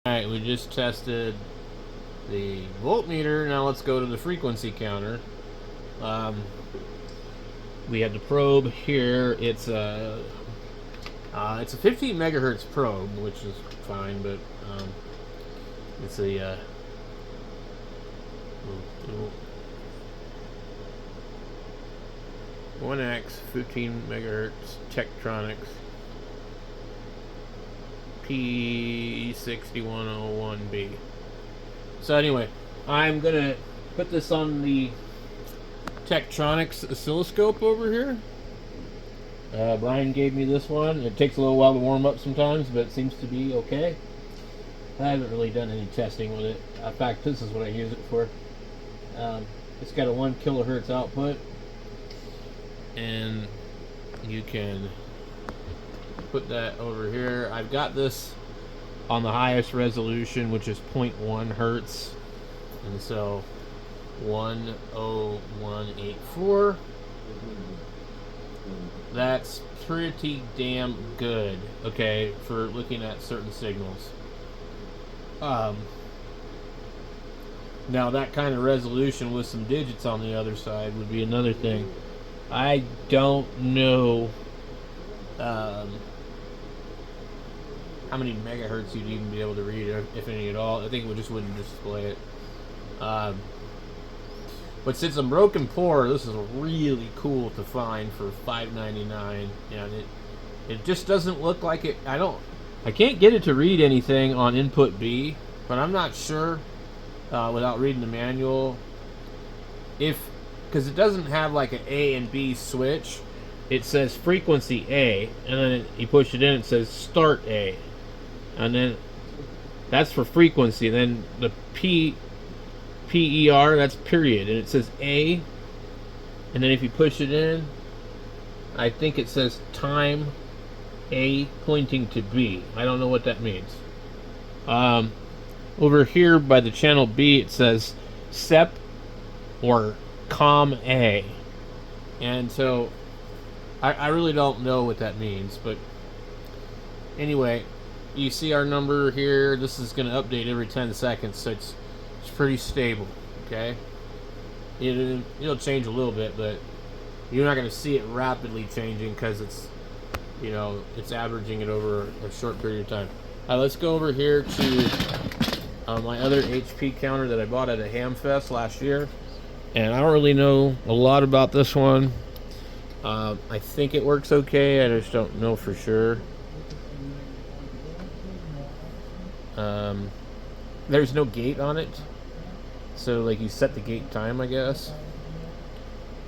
Alright, we just tested the voltmeter. Now let's go to the frequency counter. We have the probe here. It's a 15 megahertz probe, which is fine, but it's a 1X 15 megahertz tektronix P6101B. So anyway, I'm gonna put this on the tektronix oscilloscope over here. Brian gave me this one. It takes a little while to warm up sometimes, but it seems to be okay. I haven't really done any testing with it. In fact, this is what I use it for. It's got a 1 kilohertz output, and you can put that over here. I've got this on the highest resolution, which is 0.1 hertz, and so 10184. That's pretty damn good, okay, for looking at certain signals. Now that kind of resolution with some digits on the other side would be another thing. I don't know how many megahertz you'd even be able to read, if any at all. I think it just wouldn't display it. But since I'm broken poor, this is really cool to find for $5.99, and it just doesn't look like it. I can't get it to read anything on input B, but I'm not sure without reading the manual because it doesn't have like an A and B switch. It says frequency A, and then you push it in, it says start A, and then that's for frequency. And then the PER, that's period, and it says A, and then if you push it in, I think it says time A pointing to B. I don't know what that means. Over here by the channel B, it says SEP or COM A, and so I really don't know what that means. But anyway, you see our number here. This is going to update every 10 seconds, so it's pretty stable. Okay, it'll change a little bit, but you're not going to see it rapidly changing because it's averaging it over a short period of time. Let's go over here to my other HP counter that I bought at a Hamfest last year, and I don't really know a lot about this one. I think it works okay. I just don't know for sure. There's no gate on it, so like you set the gate time, I guess,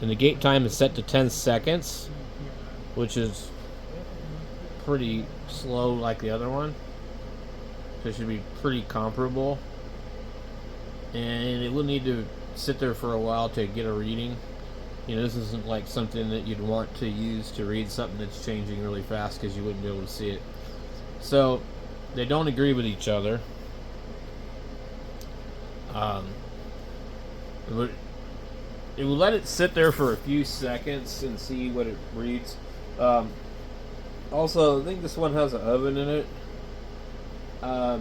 and the gate time is set to 10 seconds, which is pretty slow like the other one, so it should be pretty comparable, and it will need to sit there for a while to get a reading. This isn't like something that you'd want to use to read something that's changing really fast, because you wouldn't be able to see it. So they don't agree with each other. It will let it sit there for a few seconds and see what it reads. Also, I think this one has an oven in it. I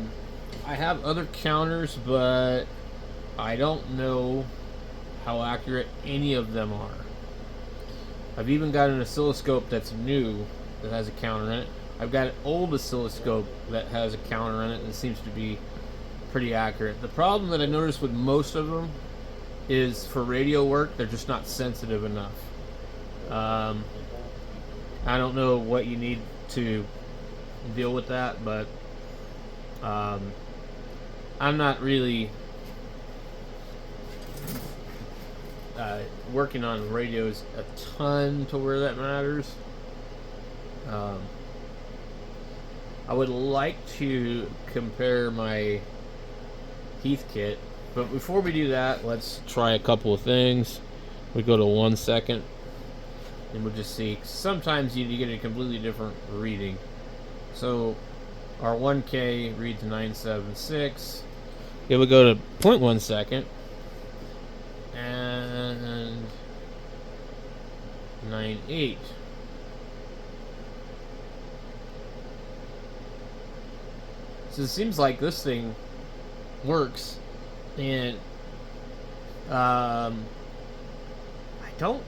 have other counters, but I don't know how accurate any of them are. I've even got an oscilloscope that's new that has a counter in it. I've got an old oscilloscope that has a counter in it and seems to be pretty accurate. The problem that I noticed with most of them is for radio work, they're just not sensitive enough. I don't know what you need to deal with that, but I'm not really working on radios a ton to where that matters. I would like to compare my heathkit, but before we do that, let's try a couple of things. We go to 1 second, and we'll just see. Sometimes you get a completely different reading. So our 1K reads 976. Okay, we'll go to 0.1 second, and 98. So it seems like this thing works, and I don't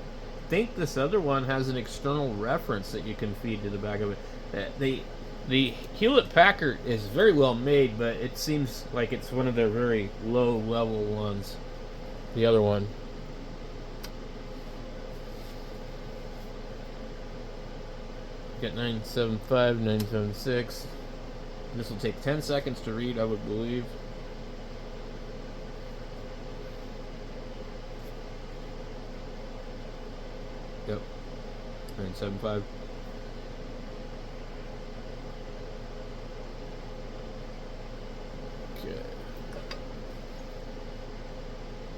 think this other one has an external reference that you can feed to the back of it. The Hewlett Packard is very well made, but it seems like it's one of their very low level ones. The other one. Got 975, 976. This will take 10 seconds to read, I would believe. Yep. 975. Okay.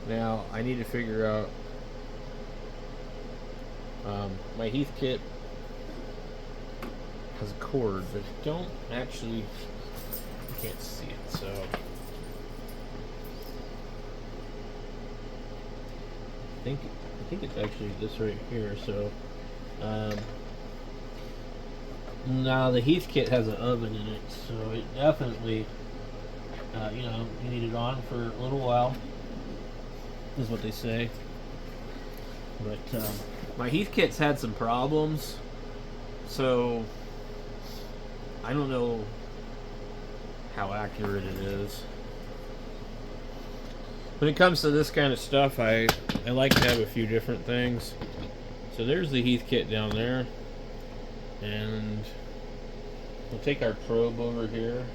Now, I need to figure out my heathkit has a cord, but I don't actually, I can't see it, so I think it's actually this right here. So now the heathkit has an oven in it, so it definitely you know, you need it on for a little while, is what they say. But my heathkit's had some problems, so I don't know how accurate it is. When it comes to this kind of stuff, I like to have a few different things. So there's the heathkit down there, and we'll take our probe over here.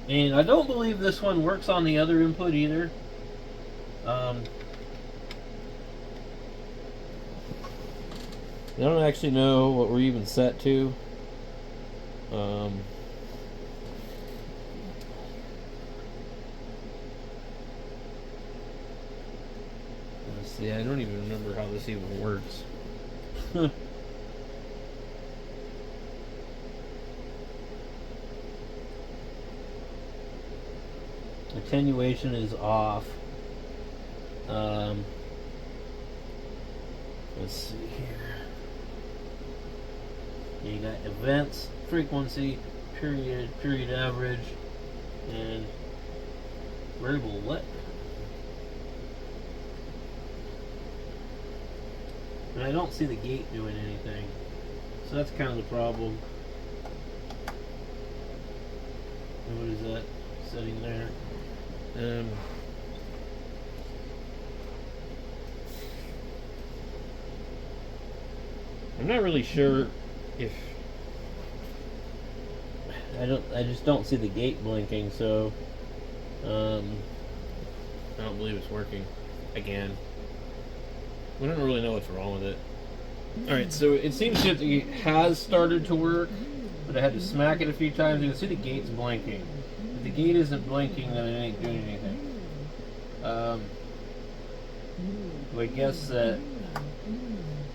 And I don't believe this one works on the other input either. I don't actually know what we're even set to. Let's see, I don't even remember how this even works. Attenuation is off. Let's see here. You got events, frequency, period average, and variable what? And I don't see the gate doing anything, so that's kind of the problem. And what is that setting there? I'm not really sure if I just don't see the gate blinking, so I don't believe it's working again. We don't really know what's wrong with it. Alright, so it seems that it has started to work, but I had to smack it a few times. You can see the gate's blinking. If the gate isn't blinking, then it ain't doing anything. I guess that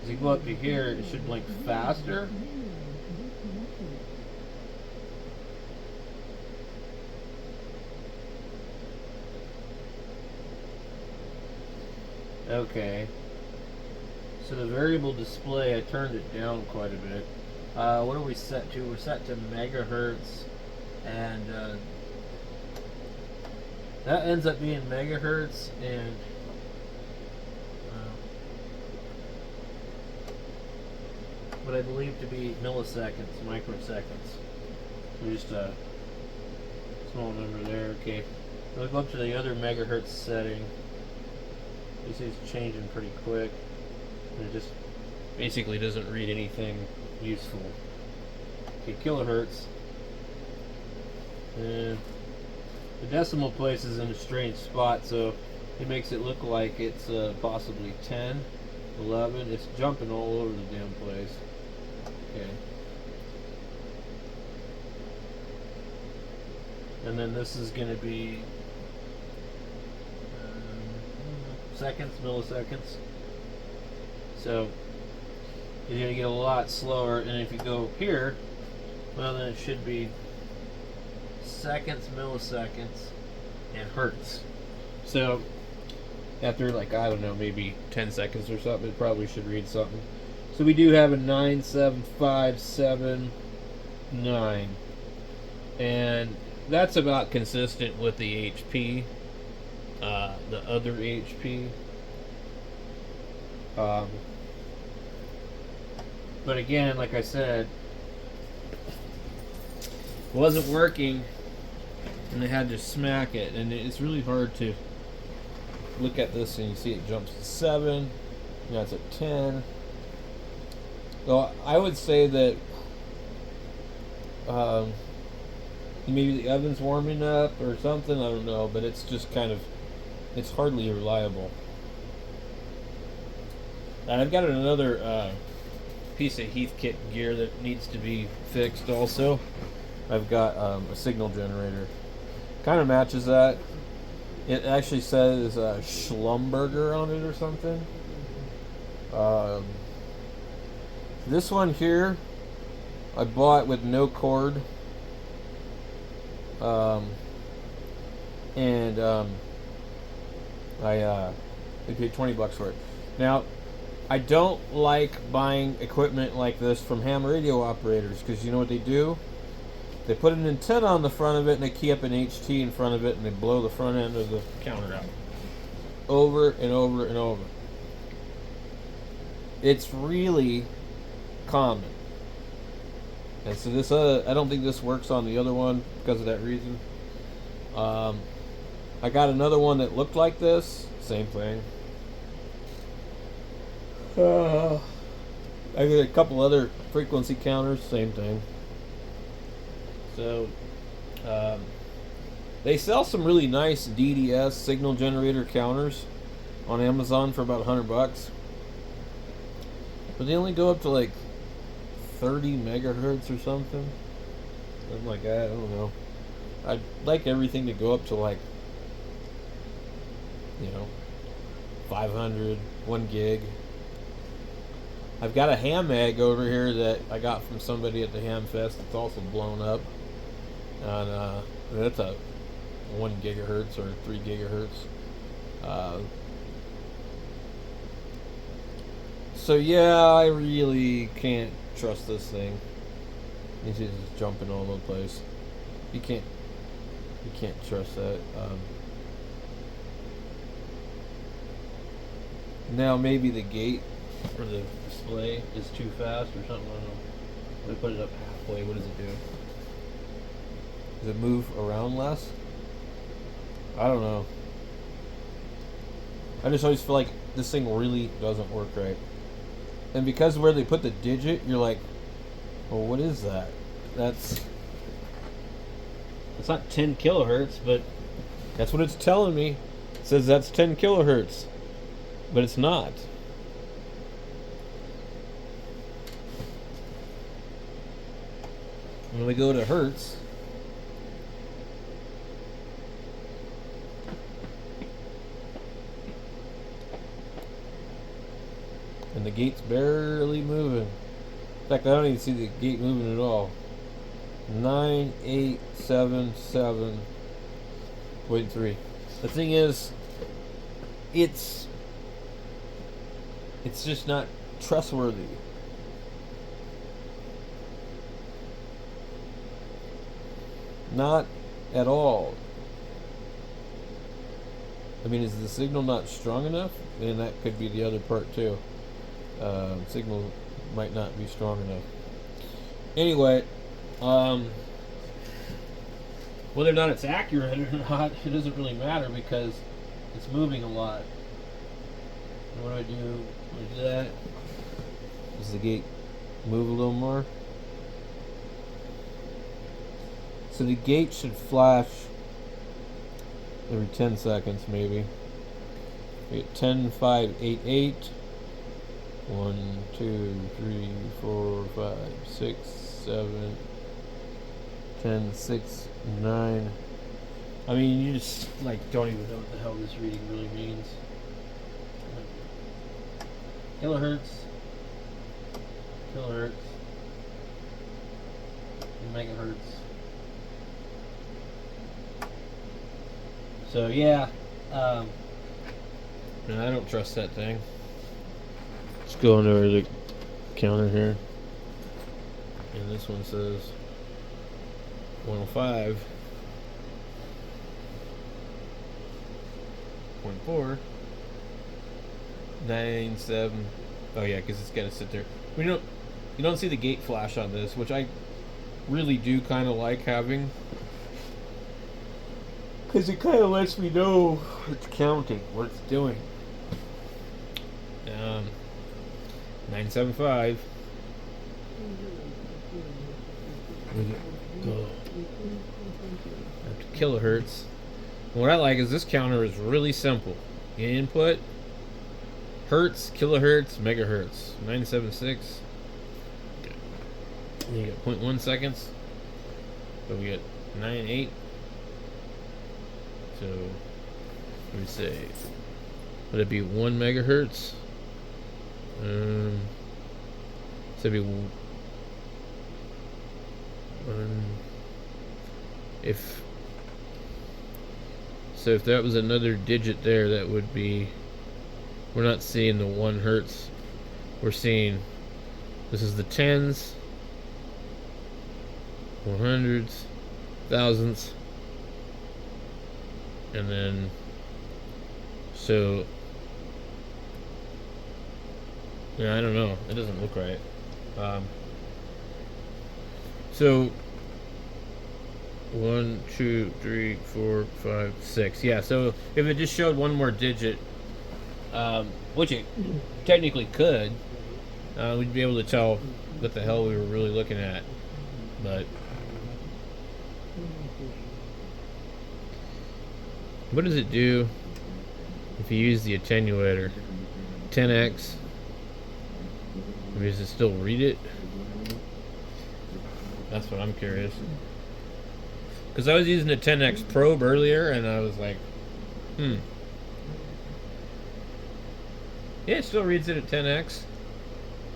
as you go up to here, it should blink faster. Okay. So the variable display, I turned it down quite a bit. What are we set to? We're set to megahertz, and that ends up being megahertz, and what I believe to be milliseconds, microseconds. So just a small number there. Okay. We'll go up to the other megahertz setting. You see it's changing pretty quick. And it just basically doesn't read anything useful. Okay, kilohertz. And the decimal place is in a strange spot, so it makes it look like it's possibly 10, 11. It's jumping all over the damn place. Okay. And then this is going to be seconds, milliseconds. So you're going to get a lot slower, and if you go here, well, then it should be seconds, milliseconds, and hertz. So after, like, I don't know, maybe 10 seconds or something, it probably should read something. So we do have a 97579, and that's about consistent with the HP, the other HP. Um, but again, like I said, it wasn't working, and they had to smack it, and it's really hard to look at this and you see it jumps to 7. Now it's at 10. So I would say that maybe the oven's warming up or something. I don't know, but it's just kind of, it's hardly reliable. And I've got another piece of heathkit gear that needs to be fixed also. I've got a signal generator. Kind of matches that. It actually says Schlumberger on it or something. This one here, I bought with no cord. I paid $20 for it. Now, I don't like buying equipment like this from ham radio operators, because you know what they do? They put an antenna on the front of it and they key up an HT in front of it and they blow the front end of the counter out. Over and over and over. It's really common. And so this, I don't think this works on the other one because of that reason. I got another one that looked like this. Same thing. I got a couple other frequency counters. Same thing. So, they sell some really nice DDS signal generator counters on Amazon for about $100, but they only go up to like 30 megahertz or something like that. I don't know. I'd like everything to go up to like, 500, 1 gig. I've got a ham egg over here that I got from somebody at the Ham Fest. It's also blown up. And that's a 1 gigahertz or 3 gigahertz. So yeah, I really can't trust this thing. It's just jumping all over the place. You can't trust that. Now maybe the gate or the display is too fast or something. I don't know. Let me put it up halfway. What does it do? Does it move around less? I don't know. I just always feel like this thing really doesn't work right. And because where they put the digit, you're like, well, what is that? It's not 10 kilohertz, but that's what it's telling me. It says that's 10 kilohertz, but it's not. When we go to hertz, and the gate's barely moving. In fact, I don't even see the gate moving at all. 9877.3. The thing is, it's just not trustworthy. Not at all. I mean, is the signal not strong enough? And that could be the other part too. Signal might not be strong enough. Anyway, whether or not it's accurate or not, it doesn't really matter because it's moving a lot. And what do I do? When I do that, does the gate move a little more? So the gate should flash every 10 seconds, maybe. We get 10, 5, 8, 8. 1, 2, 3, 4, 5, 6, 7, 10, 6, 9. I mean, you just don't even know what the hell this reading really means. Kilohertz, megahertz. So yeah, no, I don't trust that thing. Let's go into the counter here, and this one says 105. 9.4, 9.7. Oh yeah, because it's gonna sit there. You don't see the gate flash on this, which I really do kind of like having, because it kind of lets me know it's counting, what it's doing. 975. Kilohertz. What I like is this counter is really simple. You input hertz, kilohertz, megahertz. 976. And you get 0.1 seconds. So we get 9.8. So let me say, would it be 1 megahertz? So it'd be if that was another digit there, that would be, we're not seeing the 1 hertz. We're seeing, this is the tens, 100s, thousandths, and then so yeah, I don't know. It doesn't look right. So 1, 2, 3, 4, 5, 6. Yeah. So if it just showed one more digit, which it technically could, we'd be able to tell what the hell we were really looking at. But what does it do if you use the attenuator? 10x. Does it still read it? That's what I'm curious. Because I was using a 10x probe earlier, and I was like, yeah, it still reads it at 10x.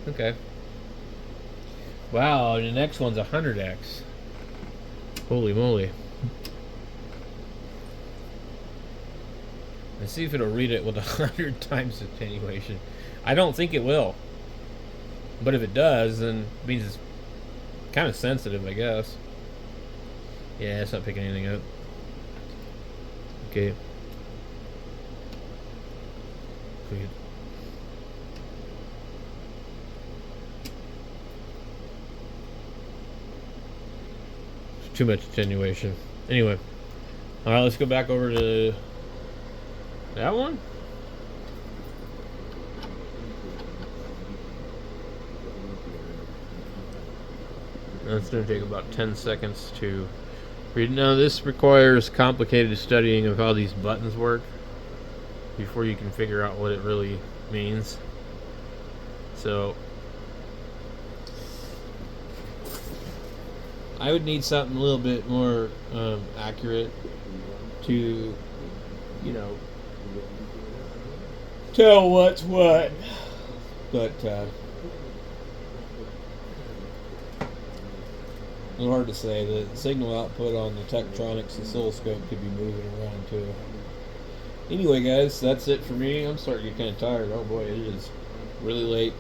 Okay. Wow, the next one's 100x. Holy moly. Let's see if it'll read it with 100 times attenuation. I don't think it will. But if it does, then it means it's kind of sensitive, I guess. Yeah, it's not picking anything up. Okay. Too much attenuation. Anyway. Alright, let's go back over to that one. That's going to take about 10 seconds to read. Now, this requires complicated studying of how these buttons work before you can figure out what it really means. So, I would need something a little bit more accurate to, tell what's what. But, a little hard to say. The signal output on the Tektronix oscilloscope could be moving around too. Anyway, guys, that's it for me. I'm starting to get kind of tired. Oh boy, it is really late.